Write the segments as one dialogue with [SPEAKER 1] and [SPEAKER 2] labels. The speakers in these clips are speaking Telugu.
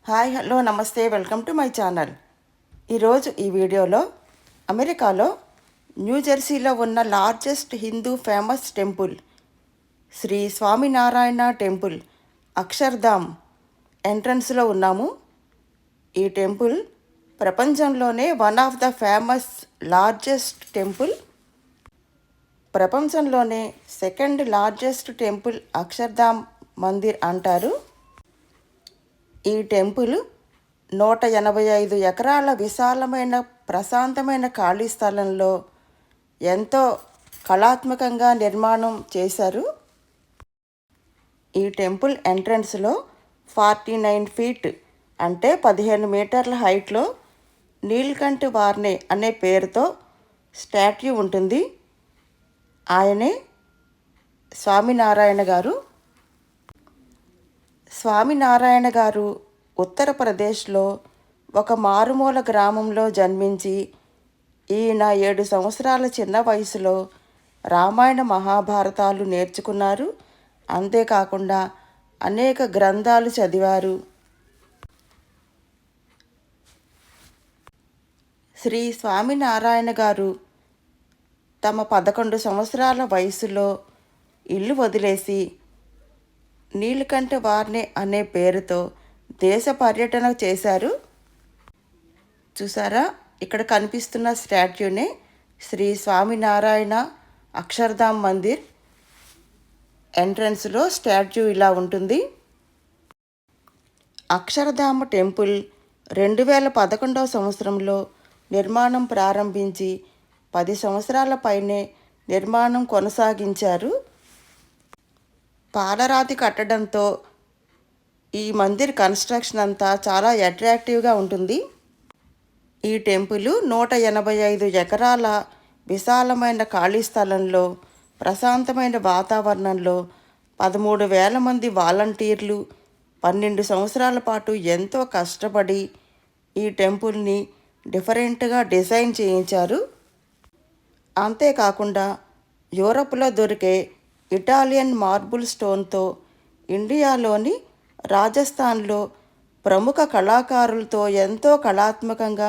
[SPEAKER 1] హాయ్ హలో నమస్తే వెల్కమ్ టు మై ఛానల్. ఈరోజు ఈ వీడియోలో అమెరికాలో న్యూజెర్సీలో ఉన్న largest Hindu famous temple Shri Swaminarayan temple Akshardham ఎంట్రన్స్లో ఉన్నాము. ఈ టెంపుల్ ప్రపంచంలోనే one of the famous largest temple. ప్రపంచంలోనే second largest temple Akshardham Mandir అంటారు. ఈ టెంపుల్ 185 ఎకరాల విశాలమైన ప్రశాంతమైన ఖాళీ స్థలంలో ఎంతో కళాత్మకంగా నిర్మాణం చేశారు. ఈ టెంపుల్ ఎంట్రన్స్లో 49 ఫీట్ అంటే 15 మీటర్ల హైట్లో నీల్కంఠ్ వార్నే అనే పేరుతో స్టాట్యూ ఉంటుంది. ఆయనే స్వామినారాయణ గారు. స్వామినారాయణ గారు ఉత్తరప్రదేశ్లో ఒక మారుమూల గ్రామంలో జన్మించి ఈయన 7 సంవత్సరాల చిన్న వయసులో రామాయణ మహాభారతాలు నేర్చుకున్నారు. అంతేకాకుండా అనేక గ్రంథాలు చదివారు. శ్రీ స్వామినారాయణ గారు తమ 11 సంవత్సరాల వయసులో ఇల్లు వదిలేసి నీలకంఠ వార్నే అనే పేరుతో దేశ పర్యటన చేశారు. చూసారా, ఇక్కడ కనిపిస్తున్న స్టాట్యూనే శ్రీ స్వామినారాయణ అక్షర్ధామ్ మందిర్. ఎంట్రన్స్లో స్టాట్యూ ఇలా ఉంటుంది. అక్షర్ధామ్ టెంపుల్ 2011 సంవత్సరంలో నిర్మాణం ప్రారంభించి 10 సంవత్సరాల పైనే నిర్మాణం కొనసాగించారు. పాలరాతి కట్టడంతో ఈ మందిర్ కన్స్ట్రక్షన్ అంతా చాలా అట్రాక్టివ్గా ఉంటుంది. ఈ టెంపుల్ 185 ఎకరాల విశాలమైన ఖాళీ స్థలంలో ప్రశాంతమైన వాతావరణంలో 13,000 మంది వాలంటీర్లు 12 సంవత్సరాల పాటు ఎంతో కష్టపడి ఈ టెంపుల్ని డిఫరెంట్గా డిజైన్ చేయించారు. అంతేకాకుండా యూరప్లో దొరికే ఇటాలియన్ మార్బుల్ స్టోన్తో ఇండియాలోని రాజస్థాన్లో ప్రముఖ కళాకారులతో ఎంతో కళాత్మకంగా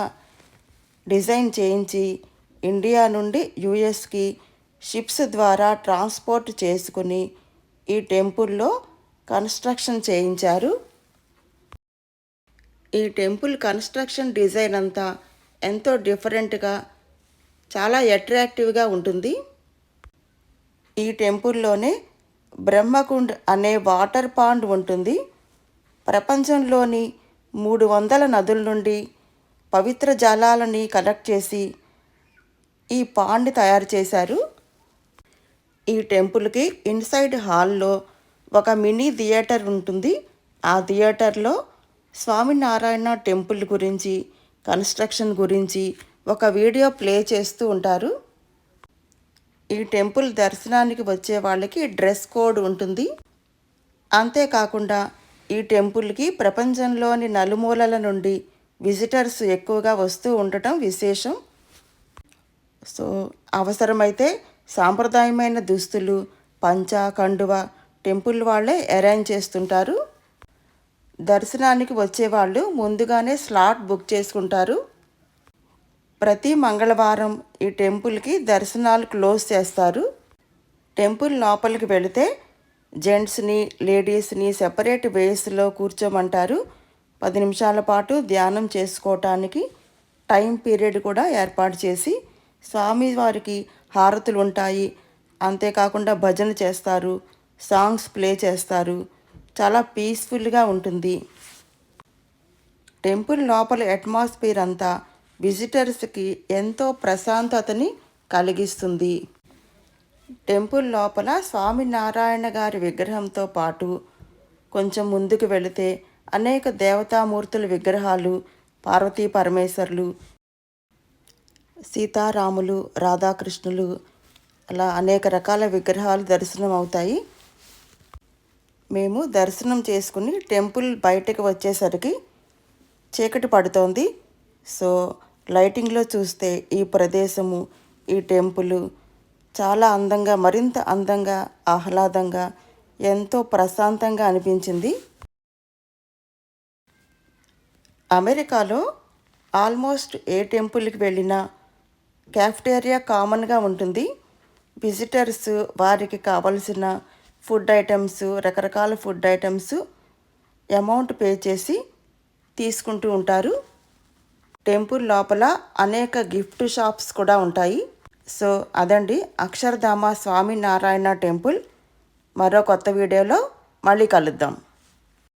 [SPEAKER 1] డిజైన్ చేయించి ఇండియా నుండి యుఎస్కి షిప్స్ ద్వారా ట్రాన్స్పోర్ట్ చేసుకుని ఈ టెంపుల్లో కన్స్ట్రక్షన్ చేయించారు. ఈ టెంపుల్ కన్స్ట్రక్షన్ డిజైన్ అంతా ఎంతో డిఫరెంట్గా చాలా అట్రాక్టివ్గా ఉంటుంది. ఈ టెంపుల్లోనే బ్రహ్మకుండ్ అనే వాటర్ పాండ్ ఉంటుంది. ప్రపంచంలోని 300 నదుల నుండి పవిత్ర జలాలని కలెక్ట్ చేసి ఈ పాండ్ తయారు చేశారు. ఈ టెంపుల్కి ఇన్సైడ్ హాల్లో ఒక మినీ థియేటర్ ఉంటుంది. ఆ థియేటర్లో స్వామినారాయణ టెంపుల్ గురించి, కన్స్ట్రక్షన్ గురించి ఒక వీడియో ప్లే చేస్తూ ఉంటారు. ఈ టెంపుల్ దర్శనానికి వచ్చే వాళ్ళకి డ్రెస్ కోడ్ ఉంటుంది. అంతేకాకుండా ఈ టెంపుల్కి ప్రపంచంలోని నలుమూలల నుండి విజిటర్స్ ఎక్కువగా వస్తూ ఉండటం విశేషం. సో అవసరమైతే సాంప్రదాయమైన దుస్తులు, పంచా, కండువ టెంపుల్ వాళ్ళే అరేంజ్ చేస్తుంటారు. దర్శనానికి వచ్చేవాళ్ళు ముందుగానే స్లాట్ బుక్ చేసుకుంటారు. ప్రతి మంగళవారం ఈ టెంపుల్కి దర్శనాలు క్లోజ్ చేస్తారు. టెంపుల్ లోపలికి వెళితే జెంట్స్ని, లేడీస్ని సెపరేట్ వేస్లో కూర్చోమంటారు. 10 నిమిషాల పాటు ధ్యానం చేసుకోవటానికి టైం పీరియడ్ కూడా ఏర్పాటు చేసి స్వామివారికి హారతులు ఉంటాయి. అంతేకాకుండా భజన చేస్తారు, సాంగ్స్ ప్లే చేస్తారు. చాలా పీస్ఫుల్గా ఉంటుంది. టెంపుల్ లోపల అట్మాస్ఫియర్ అంతా విజిటర్స్కి ఎంతో ప్రశాంతతని కలిగిస్తుంది. టెంపుల్ లోపల స్వామినారాయణ గారి విగ్రహంతో పాటు కొంచెం ముందుకు వెళితే అనేక దేవతామూర్తుల విగ్రహాలు, పార్వతీ పరమేశ్వరులు, సీతారాములు, రాధాకృష్ణులు అలా అనేక రకాల విగ్రహాలు దర్శనం అవుతాయి. మేము దర్శనం చేసుకుని టెంపుల్ బయటకు వచ్చేసరికి చీకటి పడుతోంది. సో లైటింగ్లో చూస్తే ఈ ప్రదేశము, ఈ టెంపుల్ చాలా అందంగా, మరింత అందంగా, ఆహ్లాదంగా, ఎంతో ప్రశాంతంగా అనిపించింది. అమెరికాలో ఆల్మోస్ట్ ఏ టెంపుల్కి వెళ్ళినా క్యాఫ్టేరియా కామన్గా ఉంటుంది. విజిటర్స్ వారికి కావలసిన ఫుడ్ ఐటమ్స్, రకరకాల ఫుడ్ ఐటమ్స్ అమౌంట్ పే చేసి తీసుకుంటూ ఉంటారు. టెంపుల్ లోపల అనేక గిఫ్ట్ షాప్స్ కూడా ఉంటాయి. సో అదండి అక్షరధామ స్వామినారాయణ టెంపుల్. మరో కొత్త వీడియోలో మళ్ళీ కలుద్దాం.